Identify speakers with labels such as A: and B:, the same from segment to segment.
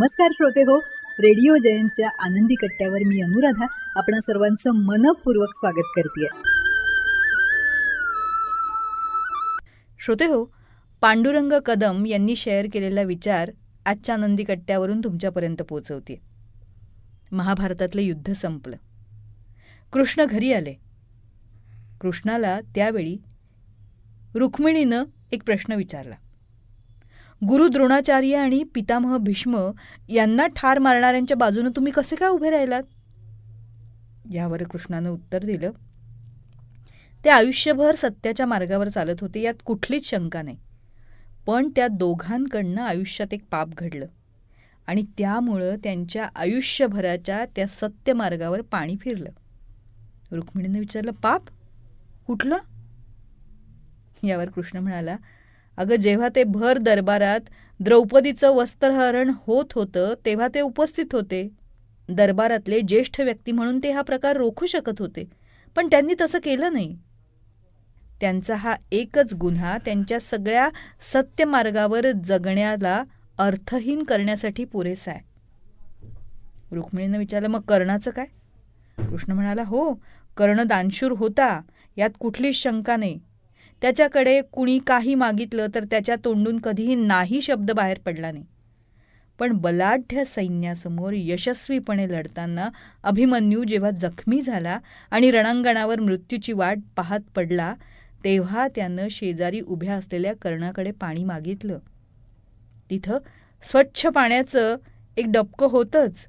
A: नमस्कार श्रोते हो, रेडिओ जयंतच्या आनंदी कट्ट्यावर मी अनुराधा आपण सर्वांचं मनपूर्वक स्वागत करते.
B: श्रोते हो, पांडुरंग कदम यांनी शेअर केलेला विचार आजच्या आनंदी कट्ट्यावरून तुमच्यापर्यंत पोहोचवते. महाभारतातलं युद्ध संपलं. कृष्ण घरी आले. कृष्णाला त्यावेळी रुक्मिणीनं एक प्रश्न विचारला. गुरु द्रोणाचार्य आणि पितामह भीष्म यांना ठार मारणाऱ्यांच्या बाजूनं तुम्ही कसे काय उभे राहिलात? यावर कृष्णानं उत्तर दिलं, ते आयुष्यभर सत्याच्या मार्गावर चालत होते, यात कुठलीच शंका नाही. पण त्या दोघांकडनं आयुष्यात एक पाप घडलं आणि त्यामुळं त्यांच्या आयुष्यभराच्या त्या सत्य मार्गावर पाणी फिरलं. रुक्मिणीनं विचारलं, पाप कुठलं? यावर कृष्ण म्हणाला, अगं जेव्हा ते भर दरबारात द्रौपदीचं वस्त्रहरण होत होतं तेव्हा ते उपस्थित होते. दरबारातले ज्येष्ठ व्यक्ती म्हणून ते हा प्रकार रोखू शकत होते, पण त्यांनी तसं केलं नाही. त्यांचा हा एकच गुन्हा त्यांच्या सगळ्या सत्यमार्गावर जगण्याला अर्थहीन करण्यासाठी पुरेसा आहे. रुक्मिणीनं विचारलं, मग कर्णाचं काय? कृष्ण म्हणाला, हो, कर्ण दानशूर होता, यात कुठलीच शंका नाही. त्याच्याकडे कुणी काही मागितलं तर त्याच्या तोंडून कधीही नाही शब्द बाहेर पडला नाही. पण बलाढ्य सैन्यासमोर यशस्वीपणे लढताना अभिमन्यू जेव्हा जखमी झाला आणि रणांगणावर मृत्यूची वाट पाहत पडला तेव्हा त्यानं शेजारी उभ्या असलेल्या कर्णाकडे पाणी मागितलं. तिथं स्वच्छ पाण्याचं एक डबकं होतंच,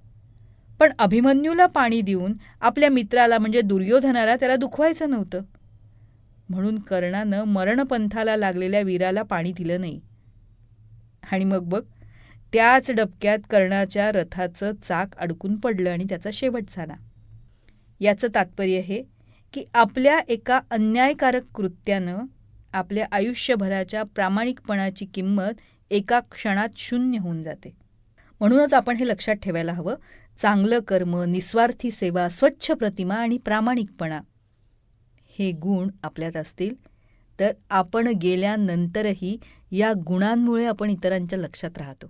B: पण अभिमन्यूला पाणी देऊन आपल्या मित्राला म्हणजे दुर्योधनाला त्याला दुखवायचं नव्हतं. म्हणून कर्णानं मरणपंथाला लागलेल्या वीराला पाणी दिलं नाही. आणि मग बघ, त्याच डबक्यात कर्णाच्या रथाचं चाक अडकून पडलं आणि त्याचा शेवट झाला. याचं तात्पर्य हे की आपल्या एका अन्यायकारक कृत्यानं आपल्या आयुष्यभराच्या प्रामाणिकपणाची किंमत एका क्षणात शून्य होऊन जाते. म्हणूनच आपण हे लक्षात ठेवायला हवं, चांगलं कर्म, निस्वार्थी सेवा, स्वच्छ प्रतिमा आणि प्रामाणिकपणा हे गुण आपल्यात असतील तर आपण गेल्यानंतरही या गुणांमुळे आपण इतरांच्या लक्षात राहतो.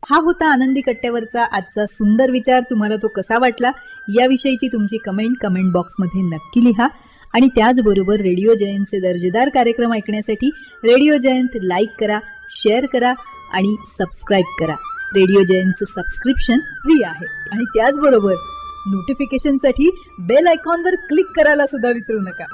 A: हा होता आनंदी कट्ट्यावरचा आजचा सुंदर विचार. तुम्हाला तो कसा वाटला याविषयीची तुमची कमेंट बॉक्समध्ये नक्की लिहा. आणि त्याचबरोबर रेडिओ जयंतचे दर्जेदार कार्यक्रम ऐकण्यासाठी रेडिओ जयंत लाईक करा, शेअर करा आणि सबस्क्राईब करा. रेडिओ जयंतचं सबस्क्रिप्शन फ्री आहे. आणि त्याचबरोबर नोटिफिकेशनसाठी बेल आयकॉनवर क्लिक करायला सुद्धा विसरू नका.